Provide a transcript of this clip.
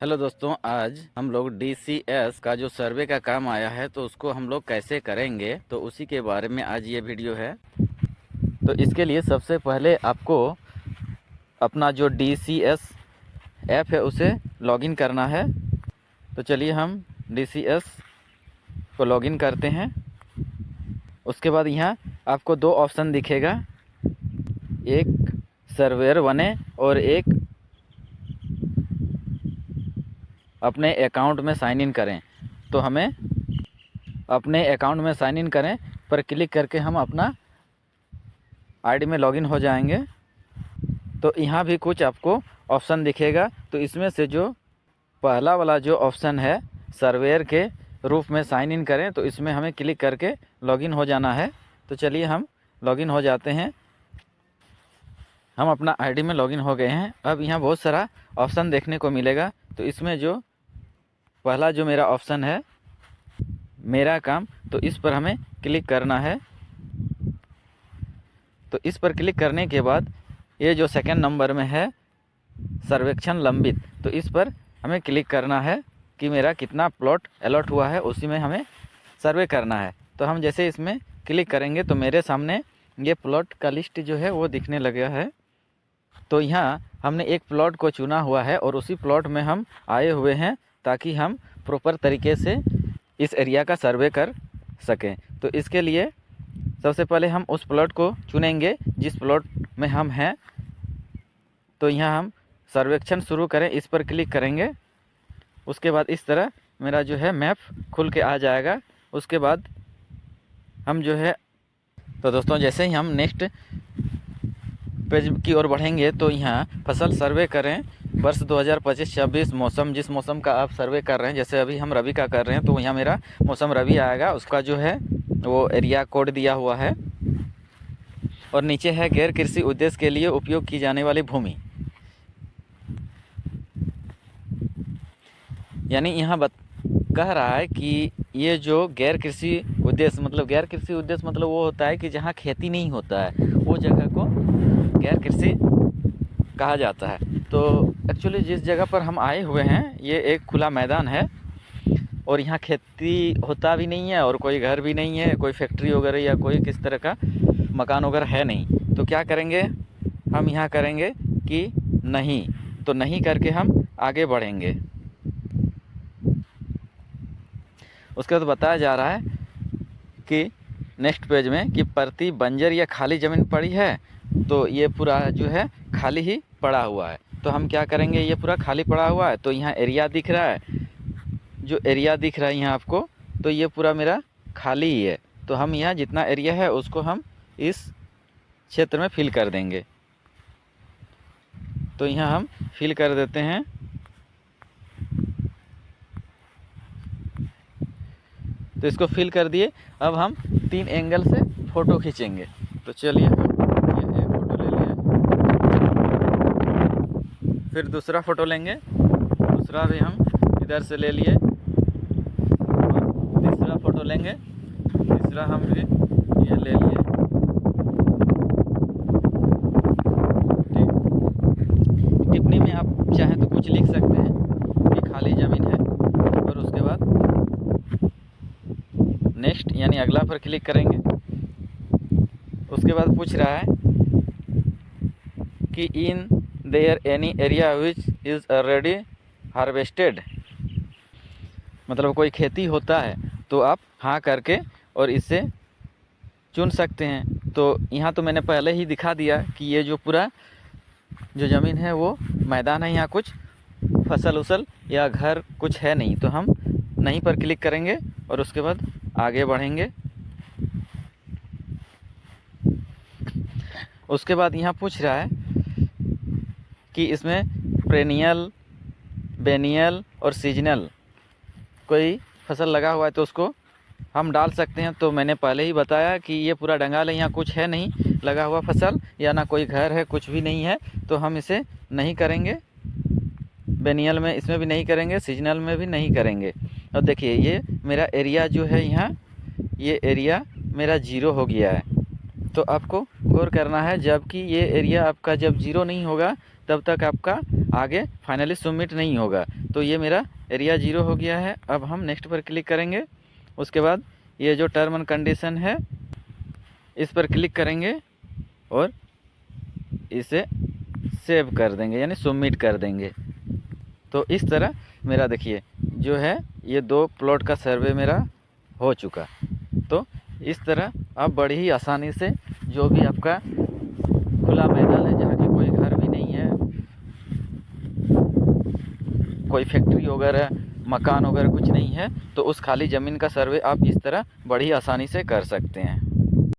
Hello दोस्तों, आज हम लोग DCS का जो सर्वे का काम आया है तो उसको हम लोग कैसे करेंगे तो उसी के बारे में आज ये वीडियो है। तो इसके लिए सबसे पहले आपको अपना जो DCS ऐप है उसे लॉगिन करना है। तो चलिए हम DCS को लॉगिन करते हैं। उसके बाद यहाँ आपको दो ऑप्शन दिखेगा, एक सर्वेयर बने और एक अपने अकाउंट में साइन इन करें। तो हमें अपने अकाउंट में साइन इन करें पर क्लिक करके हम अपना आईडी में लॉगिन हो जाएंगे। तो यहाँ भी कुछ आपको ऑप्शन दिखेगा। तो इसमें से जो पहला वाला जो ऑप्शन है सर्वेयर के रूप में साइन इन करें, तो इसमें हमें क्लिक करके लॉगिन हो जाना है। तो चलिए हम लॉगिन हो जाते हैं। हम अपना आईडी में लॉगिन हो गए हैं। अब यहाँ बहुत सारा ऑप्शन देखने को मिलेगा। तो इसमें जो पहला जो मेरा ऑप्शन है मेरा काम, तो इस पर हमें क्लिक करना है। तो इस पर क्लिक करने के बाद ये जो सेकंड नंबर में है सर्वेक्षण लंबित, तो इस पर हमें क्लिक करना है कि मेरा कितना प्लॉट अलॉट हुआ है, उसी में हमें सर्वे करना है। तो हम जैसे इसमें क्लिक करेंगे तो मेरे सामने ये प्लॉट का लिस्ट जो है वो दिखने लगा है। तो यहाँ हमने एक प्लॉट को चुना हुआ है और उसी प्लॉट में हम आए हुए हैं ताकि हम प्रॉपर तरीके से इस एरिया का सर्वे कर सकें। तो इसके लिए सबसे पहले हम उस प्लॉट को चुनेंगे जिस प्लॉट में हम हैं। तो यहाँ हम सर्वेक्षण शुरू करें, इस पर क्लिक करेंगे। उसके बाद इस तरह मेरा जो है मैप खुल के आ जाएगा। उसके बाद हम जो है, तो दोस्तों जैसे ही हम नेक्स्ट पेज की ओर बढ़ेंगे तो यहाँ फसल सर्वे करें वर्ष 2025-26 मौसम, जिस मौसम का आप सर्वे कर रहे हैं, जैसे अभी हम रबी का कर रहे हैं तो यहाँ मेरा मौसम रबी आएगा। उसका जो है वो एरिया कोड दिया हुआ है और नीचे है गैर कृषि उद्देश्य के लिए उपयोग की जाने वाली भूमि। यानी यहाँ कह रहा है कि ये जो गैर कृषि उद्देश्य मतलब वो होता है कि जहाँ खेती नहीं होता है वो जगह को गैर कृषि कहा जाता है। तो एक्चुअली जिस जगह पर हम आए हुए हैं ये एक खुला मैदान है और यहाँ खेती होता भी नहीं है और कोई घर भी नहीं है, कोई फैक्ट्री वगैरह या कोई किस तरह का मकान वगैरह है नहीं। तो क्या करेंगे, हम यहाँ करेंगे कि नहीं, तो नहीं करके हम आगे बढ़ेंगे। उसके बाद बताया जा रहा है कि नेक्स्ट पेज में कि प्रति बंजर या खाली ज़मीन पड़ी है, तो ये पूरा जो है खाली ही पड़ा हुआ है। तो हम क्या करेंगे, ये पूरा खाली पड़ा हुआ है तो यहाँ एरिया दिख रहा है, जो एरिया दिख रहा है यहाँ आपको, तो ये पूरा मेरा खाली ही है। तो हम यहाँ जितना एरिया है उसको हम इस क्षेत्र में फिल कर देंगे। तो यहाँ हम फिल कर देते हैं। तो इसको फिल कर दिए। अब हम 3 एंगल से फ़ोटो खींचेंगे। तो चलिए हम ये एक फ़ोटो ले लिए, फिर दूसरा फ़ोटो लेंगे, दूसरा भी हम इधर से ले लिए, तीसरा फ़ोटो लेंगे, तीसरा हम भी ये ले लिए। ठीक, टिप्पणी में आप चाहें तो कुछ लिख सकते हैं कि खाली ज़मीन है और उसके बाद नेक्स्ट यानी अगला पर क्लिक करेंगे। उसके बाद पूछ रहा है कि in their any area which is already harvested, मतलब कोई खेती होता है तो आप हाँ करके और इसे चुन सकते हैं। तो यहाँ तो मैंने पहले ही दिखा दिया कि ये जो पूरा जो ज़मीन है वो मैदान है, यहाँ कुछ फसल उसल या घर कुछ है नहीं। तो हम नहीं पर क्लिक करेंगे और उसके बाद आगे बढ़ेंगे। उसके बाद यहाँ पूछ रहा है कि इसमें पेरेनियल, बेनियल और सीजनल कोई फसल लगा हुआ है तो उसको हम डाल सकते हैं। तो मैंने पहले ही बताया कि ये पूरा डंगाल है, यहाँ कुछ है नहीं लगा हुआ फसल या ना कोई घर है, कुछ भी नहीं है, तो हम इसे नहीं करेंगे। बेनियल में इसमें भी नहीं करेंगे, सीजनल में भी नहीं करेंगे। और देखिए ये मेरा एरिया जो है यहाँ, ये एरिया मेरा 0 हो गया है। तो आपको गौर करना है, जबकि ये एरिया आपका जब 0 नहीं होगा तब तक आपका आगे फाइनली सबमिट नहीं होगा। तो ये मेरा एरिया 0 हो गया है। अब हम नेक्स्ट पर क्लिक करेंगे। उसके बाद ये जो टर्म एंड कंडीशन है इस पर क्लिक करेंगे और इसे सेव कर देंगे यानी सबमिट कर देंगे। तो इस तरह मेरा देखिए जो है ये 2 प्लॉट का सर्वे मेरा हो चुका। तो इस तरह आप बड़ी ही आसानी से जो भी आपका खुला मैदान है जहाँ की कोई घर भी नहीं है, कोई फैक्ट्री वगैरह मकान वगैरह कुछ नहीं है, तो उस खाली ज़मीन का सर्वे आप इस तरह बड़ी आसानी से कर सकते हैं।